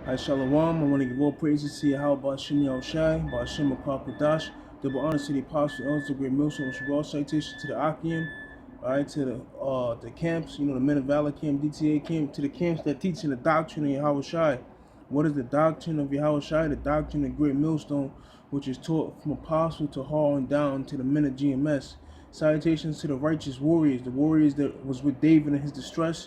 Hi, Shalom. I want to give all praises to Yahweh Bashim Yahushai, Bashim Akakadash, double honor to the apostle, elders, the great millstone, which all citation to the Akim, all right, to the camps, the Men of Valor camp, DTA camp, to the camps that teach in the doctrine of Yahweh Shai. What is the doctrine of Yahweh Shai? The doctrine of the great millstone, which is taught from apostle to Hall and down to the men of GMS. Salutations to the righteous warriors, the warriors that was with David in his distress,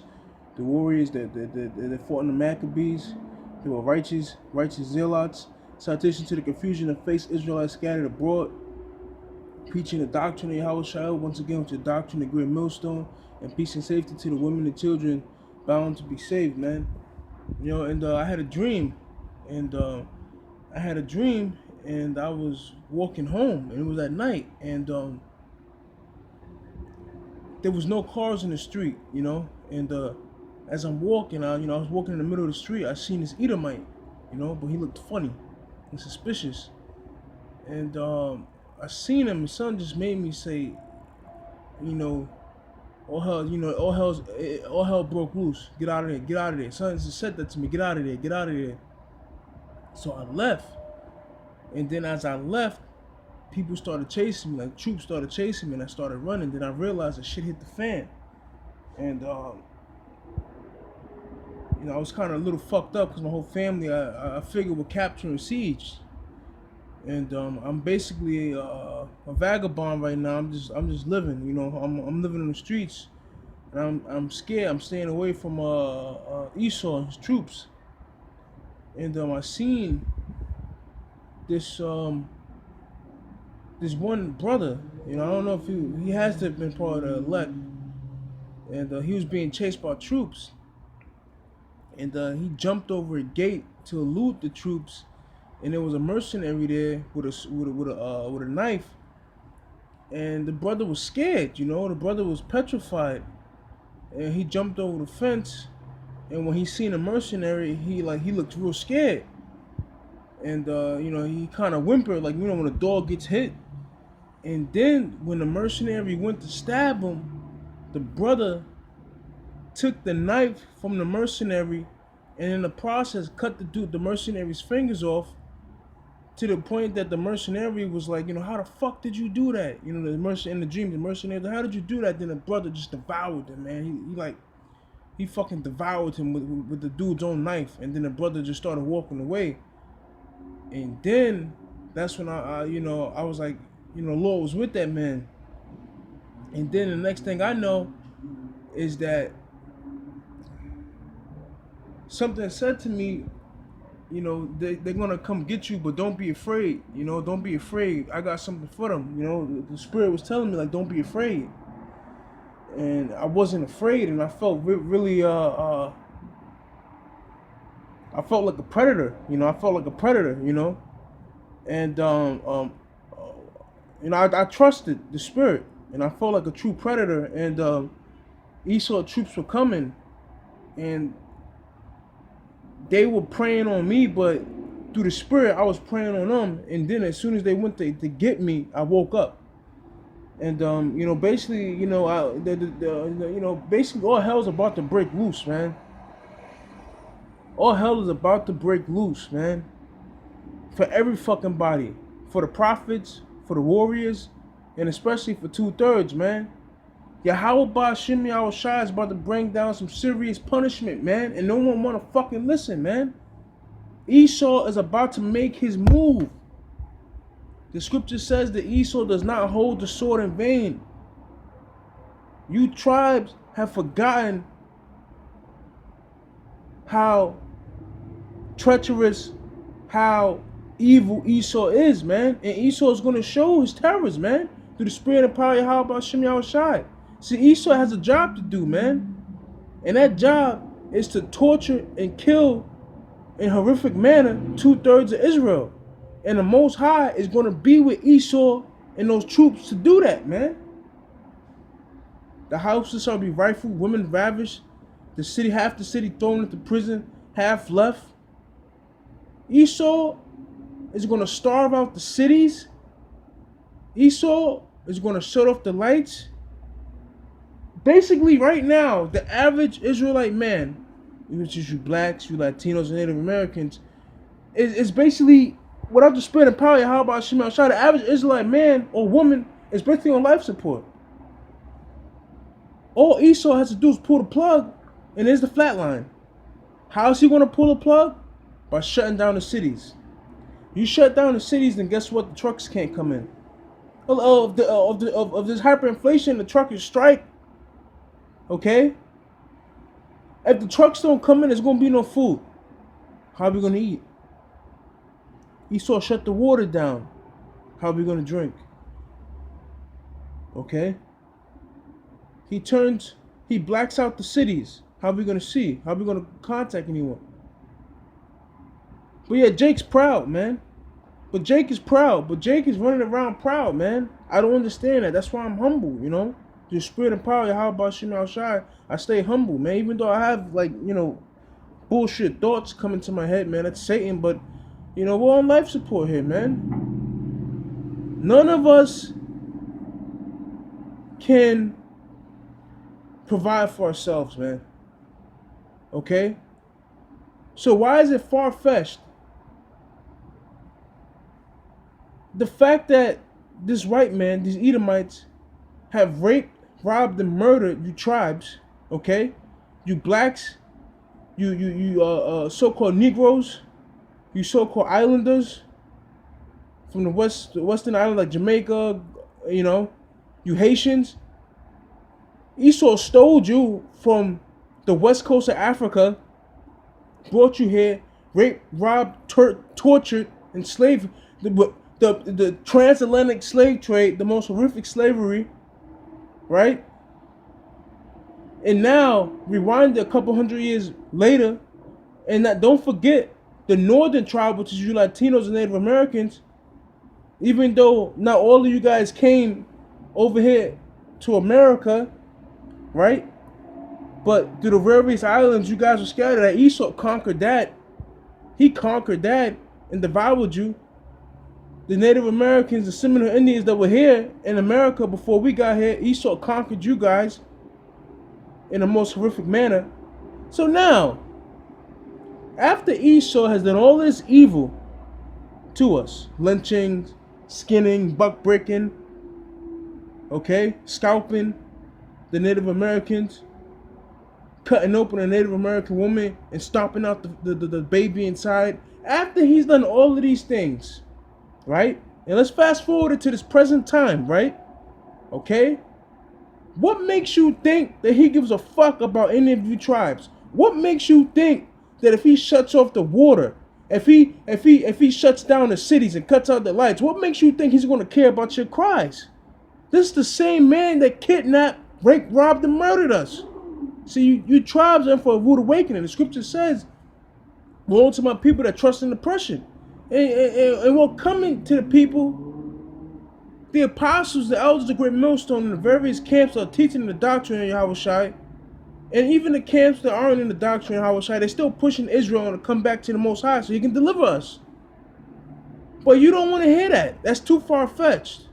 the warriors that fought in the Maccabees. They were righteous zealots. Citation to the confusion of face Israelites scattered abroad, preaching the doctrine of Yahweh Shai, once again with the doctrine of the great millstone, and peace and safety to the women and children bound to be saved, man. And I had a dream, and I was walking home, and it was at night, and there was no cars in the street, and as I'm walking, I was walking in the middle of the street. I seen this Edomite, but he looked funny and suspicious. And I seen him. His son just made me say, all hell broke loose. Get out of there. Get out of there. Son just said that to me. Get out of there. Get out of there. So I left. And then as I left, people started chasing me. Like troops started chasing me, and I started running. Then I realized that shit hit the fan. And I was kind of a little fucked up because my whole family, I figured, were capturing siege, and I'm basically a vagabond right now. I'm just living, I'm living in the streets, and I'm scared. I'm staying away from Esau and his troops, and I seen this this one brother. I don't know if he has to have been part of the elect, and he was being chased by troops. And he jumped over a gate to elude the troops, and there was a mercenary there with a knife, and the brother was scared. The brother was petrified, and he jumped over the fence. And when he seen a mercenary, he looked real scared, and he kind of whimpered, like when a dog gets hit. And then when the mercenary went to stab him, the brother took the knife from the mercenary, and in the process cut the mercenary's fingers off, to the point that the mercenary was like, how the fuck did you do that? The mercenary in the dream, the mercenary, how did you do that? Then the brother just devoured him, man. He fucking devoured him with the dude's own knife, and then the brother just started walking away. And then that's when I was like, Lord was with that man. And then the next thing I know is that something said to me, they're gonna come get you, but don't be afraid. Don't be afraid. I got something for them. The spirit was telling me, like, don't be afraid. And I wasn't afraid, and I felt really I felt like a predator. I felt like a predator. And I trusted the spirit, and I felt like a true predator. And Esau troops were coming, and they were preying on me, but through the spirit, I was preying on them. And then as soon as they went to get me, I woke up. And basically, basically all hell's about to break loose, man. All hell is about to break loose, man. For every fucking body, for the prophets, for the warriors, and especially for 2/3, man. Yahweh Bashim Yahushai is about to bring down some serious punishment, man, and no one wanna fucking listen, man. Esau is about to make his move. The scripture says that Esau does not hold the sword in vain. You tribes have forgotten how treacherous, how evil Esau is, man. And Esau is going to show his terrors, man, through the spirit and power of Yahweh Hashem Yahushai. See, Esau has a job to do, man. And that job is to torture and kill in horrific manner 2/3 of Israel. And the Most High is going to be with Esau and those troops to do that, man. The houses shall be rifled, women ravished, the city, half the city thrown into prison, half left. Esau is going to starve out the cities. Esau is going to shut off the lights. Basically, right now, the average Israelite man which is you blacks, you Latinos, and Native Americans, it's basically without the spirit and power. How about Shema Shai? The average Israelite man or woman is basically on life support. All Esau has to do is pull the plug, and there's the flat line. How is he going to pull the plug? By shutting down the cities. You shut down the cities, then guess what? The trucks can't come in. Of this hyperinflation, the truckers strike. Okay? If the trucks don't come in, there's going to be no food. How are we going to eat? Esau shut the water down. How are we going to drink? Okay? He blacks out the cities. How are we going to see? How are we going to contact anyone? But yeah, Jake's proud, man. But Jake is proud. But Jake is running around proud, man. I don't understand that. That's why I'm humble, you know? The spirit and power, how about Shema Shai? I stay humble, man. Even though I have, like, you know, bullshit thoughts coming to my head, man. That's Satan. But, you know, we're on life support here, man. None of us can provide for ourselves, man. Okay? So why is it far-fetched? The fact that this white man, these Edomites, have raped, robbed, and murdered you tribes, okay? You blacks, you so-called Negroes, you so-called islanders from the Western Island like Jamaica, you know, you Haitians. Esau stole you from the west coast of Africa, brought you here, raped, robbed, tortured, enslaved. The transatlantic slave trade, the most horrific slavery, right? And now, rewind a couple hundred years later, and don't forget, the northern tribe, which is you Latinos and Native Americans, even though not all of you guys came over here to America, right? But through the various islands you guys were scattered at, Esau conquered that. He conquered that and devoured you. The Native Americans, the Seminole Indians that were here in America before we got here, Esau conquered you guys in the most horrific manner. So now, after Esau has done all this evil to us, lynching, skinning, buck breaking, okay, scalping the Native Americans, cutting open a Native American woman and stomping out the baby inside. After he's done all of these things, right? And let's fast forward it to this present time, right? Okay? What makes you think that he gives a fuck about any of you tribes? What makes you think that if he shuts off the water, if he shuts down the cities and cuts out the lights, what makes you think he's going to care about your cries? This is the same man that kidnapped, raped, robbed, and murdered us. See, you tribes are for a rude awakening. The scripture says, woe to my people that trust in oppression. And we're coming to the people, the apostles, the elders, the great millstone, and the various camps that are teaching the doctrine of Yahushua, and even the camps that aren't in the doctrine of Yahushua, they're still pushing Israel to come back to the Most High so he can deliver us. But you don't want to hear that. That's too far-fetched.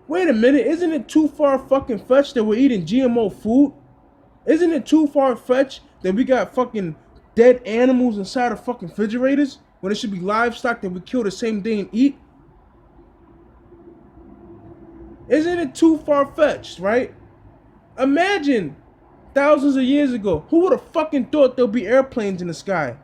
Wait a minute, isn't it too far-fucking-fetched that we're eating GMO food? Isn't it too far-fetched that we got fucking dead animals inside of fucking refrigerators when it should be livestock that we kill the same day and eat? Isn't it too far-fetched, right? Imagine thousands of years ago, who would have fucking thought there'll be airplanes in the sky?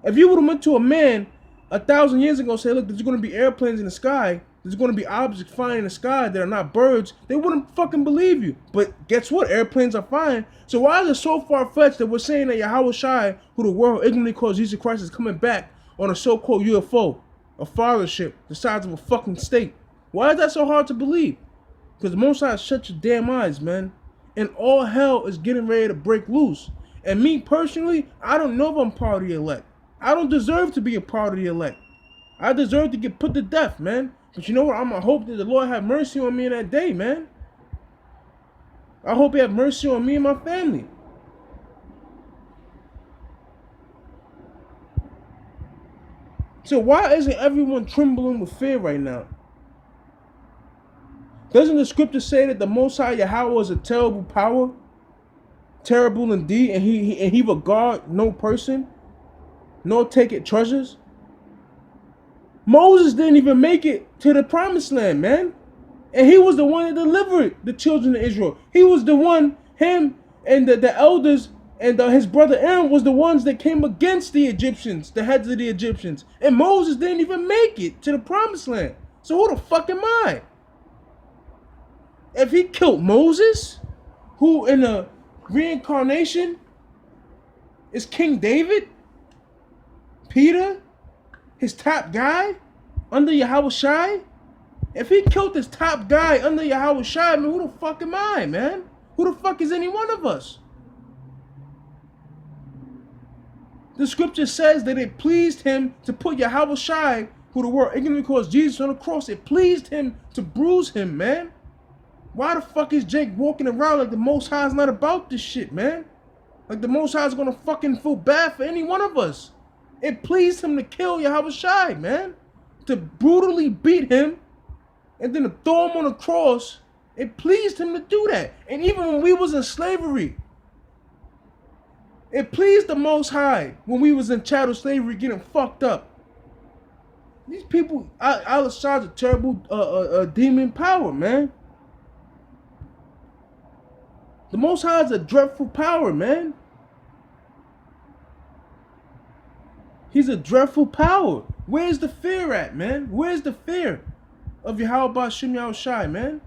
If you would have went to a man 1,000 years ago and said, look, there's going to be airplanes in the sky, there's going to be objects flying in the sky that are not birds, they wouldn't fucking believe you. But guess what? Airplanes are flying. So why is it so far-fetched that we're saying that Yahushua, who the world ignorantly calls Jesus Christ, is coming back on a so-called UFO, a fathership, the size of a fucking state? Why is that so hard to believe? Because the Most High shut your damn eyes, man. And all hell is getting ready to break loose. And me personally, I don't know if I'm part of the elect. I don't deserve to be a part of the elect. I deserve to get put to death, man. But you know what? I'm going to hope that the Lord have mercy on me in that day, man. I hope he have mercy on me and my family. So why isn't everyone trembling with fear right now? Doesn't the scripture say that the Most High Yahweh is a terrible power? terrible indeed, and he regard no person, nor take it treasures. Moses didn't even make it to the promised land, man. And he was the one that delivered the children of Israel. He was the one, him and the elders and his brother Aaron was the ones that came against the Egyptians, the heads of the Egyptians. And Moses didn't even make it to the promised land. So who the fuck am I? If he killed Moses, who in the reincarnation is King David, Peter, his top guy under Yahweh Shai, if he killed this top guy under Yahweh Shai, man, who the fuck am I, man? Who the fuck is any one of us? The scripture says that it pleased him to put Yahweh Shai, who the world ignorantly calls Jesus, on the cross. It pleased him to bruise him, man. Why the fuck is Jake walking around like the Most High is not about this shit, man? Like the Most High is gonna fucking feel bad for any one of us. It pleased him to kill Yahweh Shai, man. To brutally beat him and then to throw him on the cross. It pleased him to do that. And even when we was in slavery, it pleased the Most High when we was in chattel slavery getting fucked up. These people outside a terrible demon power, man. The Most High is a dreadful power, man. He's a dreadful power. Where's the fear at, man? Where's the fear of Yahweh Ba'Shem Yahweh Shai, man?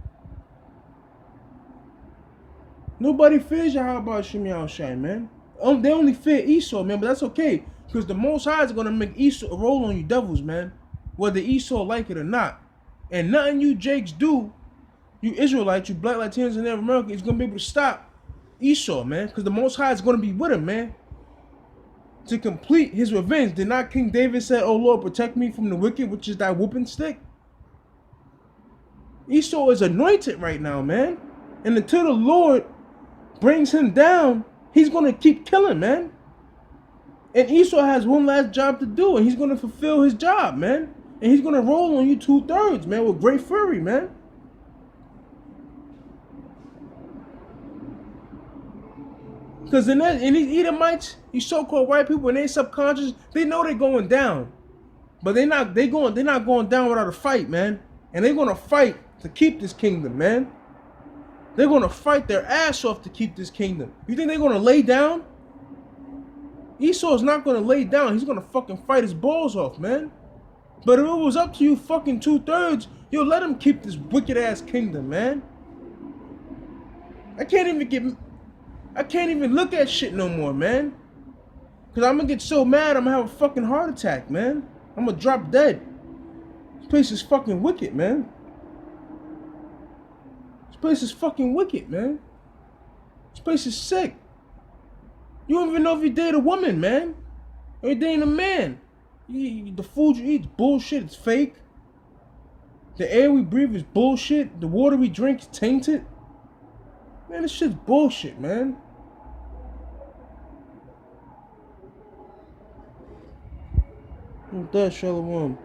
Nobody fears Yahweh Ba'Shem Yahweh Shai, man. They only fear Esau, man, but that's okay. Because the Most High is going to make Esau roll on you devils, man. Whether Esau like it or not. And nothing you Jakes do, you Israelites, you Black Latinos and Native Americans, is going to be able to stop Esau, man. Because the Most High is going to be with him, man. To complete his revenge. Did not King David say, "Oh Lord, protect me from the wicked, which is thy whooping stick"? Esau is anointed right now, man. And until the Lord brings him down, he's going to keep killing, man. And Esau has one last job to do, and he's going to fulfill his job, man. And he's going to roll on you 2/3, man, with great fury, man. Because in these Edomites, these so-called white people, in their subconscious, they know they're going down. But they're not going down without a fight, man. And they're going to fight to keep this kingdom, man. They're going to fight their ass off to keep this kingdom. You think they're going to lay down? Esau's not going to lay down. He's going to fucking fight his balls off, man. But if it was up to you fucking 2/3, you'll let him keep this wicked-ass kingdom, man. I can't even look at shit no more, man. Because I'm going to get so mad, I'm going to have a fucking heart attack, man. I'm going to drop dead. This place is fucking wicked, man. This place is fucking wicked, man. This place is sick. You don't even know if you date a woman, man. Or you dating a man. The food you eat is bullshit. It's fake. The air we breathe is bullshit. The water we drink is tainted. Man, this shit's bullshit, man. With that, Shalom.